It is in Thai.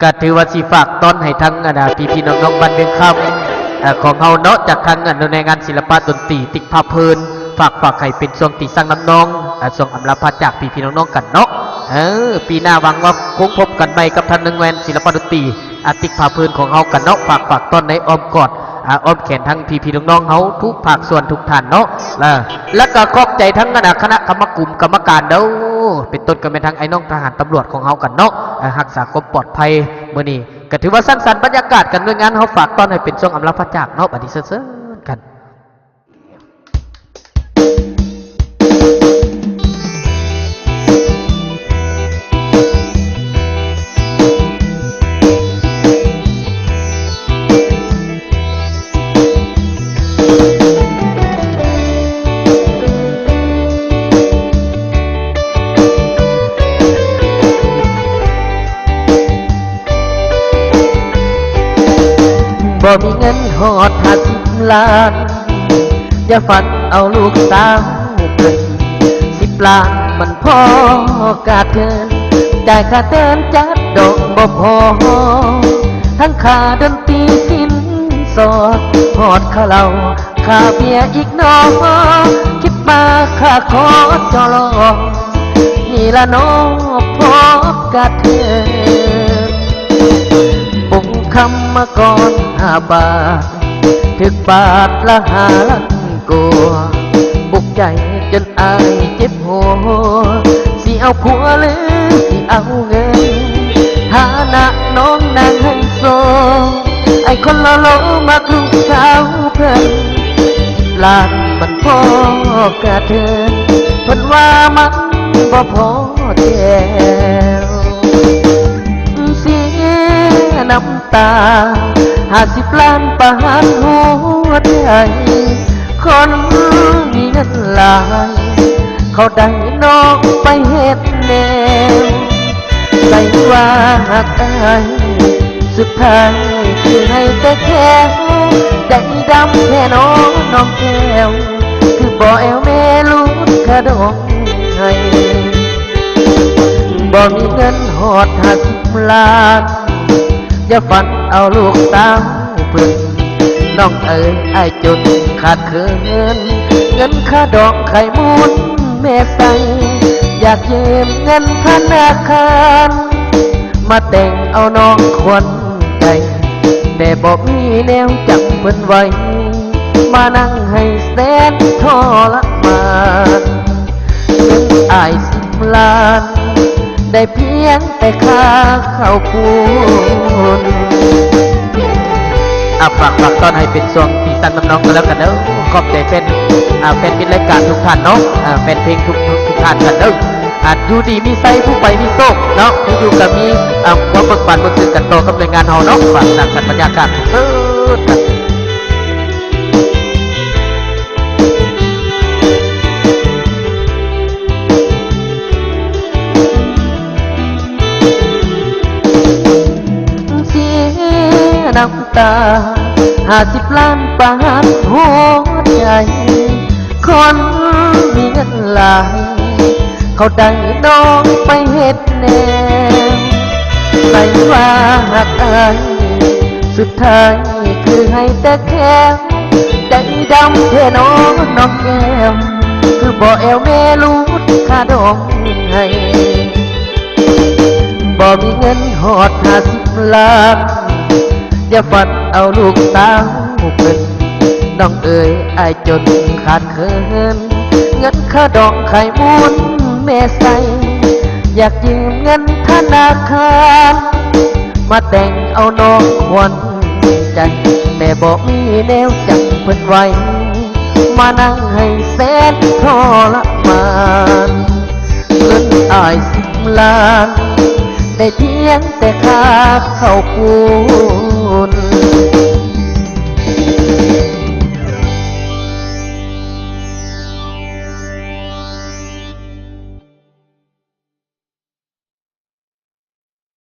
ก็ถือว่าสิฝากต้นให้ทั้งพี่น้องๆบ้านเวียงคำของเฮาเนาะจากทางในงานศิลปะดนตรีติ๊กภาพเพลินฝากให้เป็นช่วงตีสร้างน้ำน้องช่วงอำลาพาจากพี่น้องๆกันเนาะปีหน้าหวังว่าคงพบกันใหม่กับท่านหนึ่งแวนศิลปะดนตรีติ๊กภาพเพลินของเฮากันเนาะฝากต้นในอ้อมกอดอ้อมแขนทั้งพี่น้องๆเฮาทุกภาคส่วนทุกท่านเนาะแล้วก็ขอบใจทั้งคณะกรรมการเด้อเป็นต้นกันเป็นทั้งไอ้น้องทหารตำรวจของเฮากันเนาะรักษาความปลอดภัยมื้อนี้ก็ถือว่าสร้างสรรค์บรรยากาศกันด้วยงานเฮาฝากต้อนให้เป็นช่วงอำลาพระจากเนาะบัดนี้เซิ้นๆกันบ่มีเงินหอด50 ล้านอย่าฝันเอาลูกสาวเพิ่น10 ล้านมันพอกาดเกินจ่ายค่าเดินจัดดอกบ่พอทั้งค่าดนตรีสินสอดหอดค่าเหล้าค่าเบียร์อีกน้อคิดมาค่าขอจอรอนี่ละน้อพอกาดเกินปุ่มคำมาก่อน5 บาทถึกบาทละ5 ล้านกัวบุกใจจนอายเจ็บหัวสิเอาผัวหรือสิเอาเงินฐานะน้องนางให้โซไอ้คนละโลมาลูกสาวเพิ่น10 ล้านมันพอกระเทินเพิ่นว่ามันบ่พอแก้วเสียน้ำตา50 ล้านประหารหัวใจคนมีเงินหลายเขาได้น้องไปเฮ็ดแนวใจว่าหักอายสุดท้ายคือให้แต่แค่ใจดำแค่น้องแก้วคือบ่แอวแม่ลูกขะดองให้บ่มีเงินหอด50 ล้านอย่าฝันเอาลูกสาวเพิ่นน้องเอ๋ยไอ้จนขาดเคินเงินค่าดอกไข่มูลแม่ใสอยากยืมเงินธนาคารมาแต่งเอาน้องควันใจแต่บ่มีแนวจังเพิ่นไว้มานั่งให้แสนทรมานเงินอ้าย10 ล้านได้เพียงแต่ค่าข้าวปูนฝากตอนให้เป็นช่วงที่สั่งน้องๆกันแล้วกันเด้อขอบใจเป็นมิตรรายการทุกท่านเนาะแฟนเพลงทุกท่านกันเด้ออยู่ดีมีไซผู้ไปมีโชคเนาะอยู่กับมีความเบิกบานบนสื่อกันโตกับหน่วยงานเฮาเนาะฝากสร้างสรรค์บรรยากาศน้ำตา50 ล้านประหารหัวใจคนมีเงินหลายเขาได้น้องไปเฮ็ดแนวใส่ว่าหักอายสุดท้ายคือให้แต่แค่ใจดำแค่น้องแก้มคือบ่แอวแม่ลูกค่าดองให้บ่มีเงินหอด50 ล้านอย่าฝันเอาลูกสาวเพิ่นน้องเอ๋ยอ้ายจนขาดเคินเงินค่าดอกไข่มูลแม่ใสอยากยืมเงินธนาคารมาแต่งเอาน้องควันใจแต่บ่มีแนวจังเพิ่นไว้มานั่งให้แสนทรมานเงินอ้าย10 ล้านได้เพียงแต่ค่าข้าวปูน